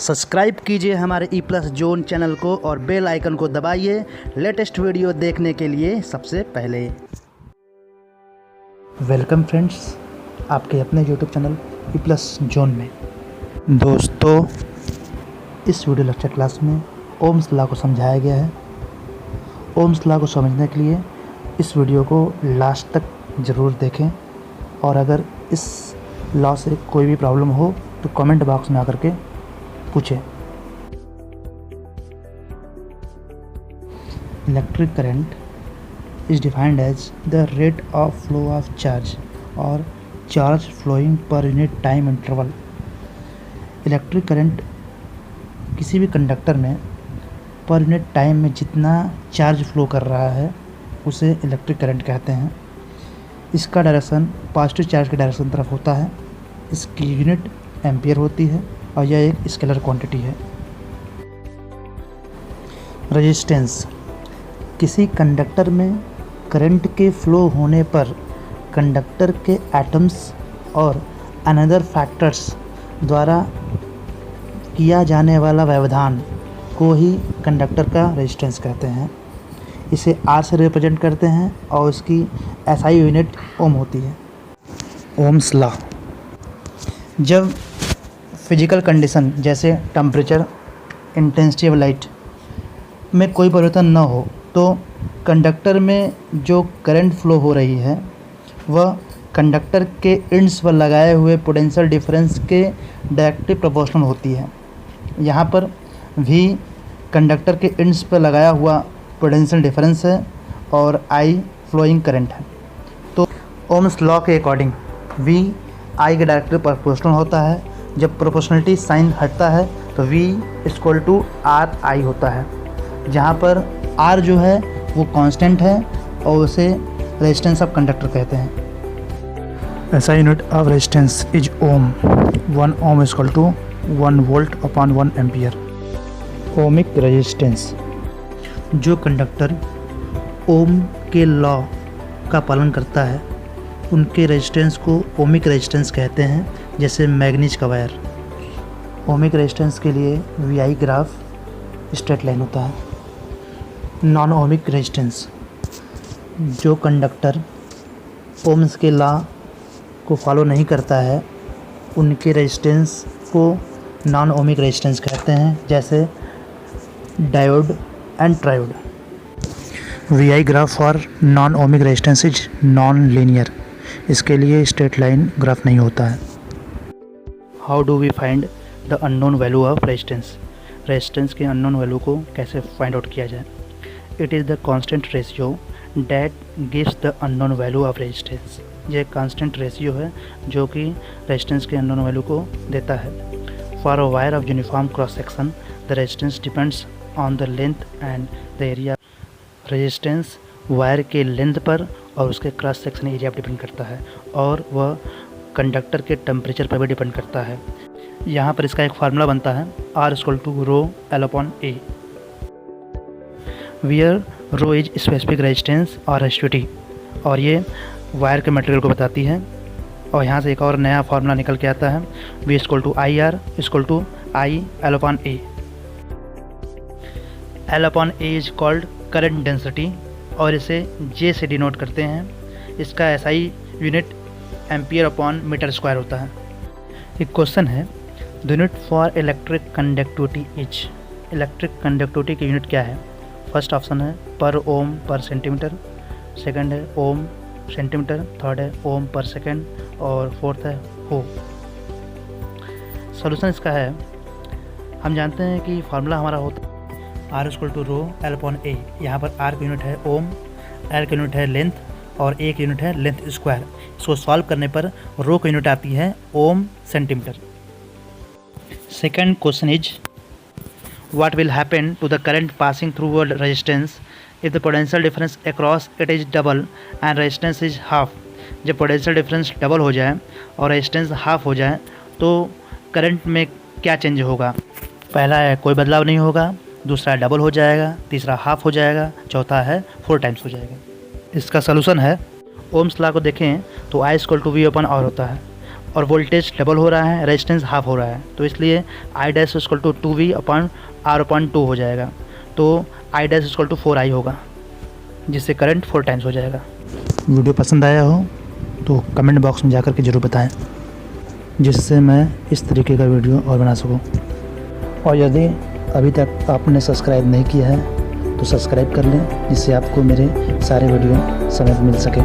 Subscribe कीजिए हमारे E plus zone channel को और बेल आइकन को दबाइए लेटेस्ट वीडियो देखने के लिए सबसे पहले। वेलकम फ्रेंड्स, आपके अपने YouTube channel E plus zone में। दोस्तों, इस वीडियो लेक्चर क्लास में ओम्स लॉ को समझाया गया है। ओम्स लॉ को समझने के लिए इस वीडियो को लास्ट तक ज़रूर देखें और अगर इस लॉ से कोई भी प्रॉब्लम हो तो कमेंट बॉक्स में आकर के पूछें। Electric current is defined as the rate of flow of charge or charge flowing per unit time interval। Electric current किसी भी कंडक्टर में पर यूनिट टाइम में जितना चार्ज फ्लो कर रहा है उसे इलेक्ट्रिक करंट कहते हैं। इसका डायरेक्शन पॉजिटिव चार्ज के डायरेक्शन तरफ होता है। इसकी यूनिट एम्पियर होती है और यह एक स्केलर क्वांटिटी है। रेजिस्टेंस, किसी कंडक्टर में करंट के फ्लो होने पर कंडक्टर के एटम्स और अनदर फैक्टर्स द्वारा किया जाने वाला व्यवधान को ही कंडक्टर का रेजिस्टेंस कहते हैं। इसे आर से रिप्रेजेंट करते हैं और उसकी एसआई यूनिट ओम होती है। ओम्स लॉ, जब फिजिकल कंडीशन जैसे टेम्परेचर, इंटेंसिटी ऑफ लाइट में कोई परिवर्तन न हो तो कंडक्टर में जो करंट फ्लो हो रही है वह कंडक्टर के एंड्स पर लगाए हुए पोटेंशियल डिफरेंस के डायरेक्टली प्रोपोर्शनल होती है। यहाँ पर V कंडक्टर के एंड्स पर लगाया हुआ पोटेंशियल डिफरेंस है और I फ्लोइंग करंट है। तो ओम्स लॉ के अकॉर्डिंग V I के डायरेक्टली प्रोपोर्शनल होता है। जब प्रोपोर्शनलिटी साइन हटता है तो V = RI होता है, जहाँ पर R जो है वो कांस्टेंट है और उसे रेजिस्टेंस ऑफ कंडक्टर कहते हैं। ऐसा unit of resistance is ohm. 1 ohm = 1 volt/1 ampere. Ohmic resistance, जो कंडक्टर ओम के लॉ का पालन करता है उनके रेजिस्टेंस को ओमिक रेजिस्टेंस कहते हैं, जैसे मैग्नीज का वायर। ओमिक रेजिस्टेंस के लिए VI ग्राफ स्ट्रेट लाइन होता है। नॉन ओमिक रेजिस्टेंस, जो कंडक्टर ओम्स के लॉ को फॉलो नहीं करता है उनके रेजिस्टेंस को नॉन ओमिक रेजिस्टेंस कहते हैं, जैसे diode and triode. VI graph for non ohmic resistance is non linear. इसके लिए स्ट्रेट लाइन ग्राफ नहीं होता है। How do we find the unknown value of resistance? Resistance के अननोन वैल्यू को कैसे फाइंड आउट किया जाए? It is the constant ratio that gives the unknown value of resistance. यह कांस्टेंट रेशियो है जो कि रेजिस्टेंस के अननोन वैल्यू को देता है। For a wire of uniform cross section the resistance depends on the length and the area. Resistance wire के length पर और उसके क्रॉस सेक्शन एरिया पर डिपेंड करता है और वह कंडक्टर के टेम्परेचर पर भी डिपेंड करता है। यहाँ पर इसका एक फार्मूला बनता है R = ρ/A, where rho is specific resistance और रेजिस्टिविटी, और ये वायर के मटेरियल को बताती है। और यहाँ से एक और नया फार्मूला निकल के आता है V = IR = I/A। L/A is called current density और इसे J से डिनोट करते हैं। इसका SI यूनिट एम्पियर/मीटर स्क्वायर होता है। एक क्वेश्चन है, the unit for electric conductivity is. Electric conductivity की यूनिट क्या है? फर्स्ट ऑप्शन है पर ओम पर सेंटीमीटर, सेकंड है ओम सेंटीमीटर, थर्ड है ओम पर सेकंड और फोर्थ है हो। सॉल्यूशन इसका है, हम जानते हैं कि फार्मूला हमारा होता है R = ρ/A। यहाँ पर R की यूनिट है ओम, L की यूनिट है लेंथ और A की यूनिट है लेंथ स्क्वायर। इसको सॉल्व करने पर रो की यूनिट आती है ohm centimetre. Second question is, what will happen to the current passing through a resistance if the potential difference across it is double and resistance is half? जब potential difference double हो जाए और resistance half हो जाए तो current में क्या change होगा? पहला है कोई बदलाव नहीं होगा, दूसरा है डबल हो जाएगा, तीसरा हाफ हो जाएगा, चौथा है 4 टाइम्स हो जाएगा। इसका सलूशन है, ओम्स लॉ को देखें तो I = V/R होता है। और वोल्टेज डबल हो रहा है, रेजिस्टेंस हाफ हो रहा है, तो इसलिए I dash equal to 2V/R/2 हो जाएगा। तो I dash equal to 4I होगा, जिससे करंट 4 टाइम्स हो जाएगा। वीडियो पसंद आया हो तो कमेंट बॉक्स में जाकर के ज़रूर बताएं, जिससे मैं इस तरीके का वीडियो और बना सकूं। और यदि अभी तक आपने सब्सक्राइब नहीं किया है तो सब्सक्राइब कर लें, जिससे आपको मेरे सारे वीडियो समय पर मिल सके।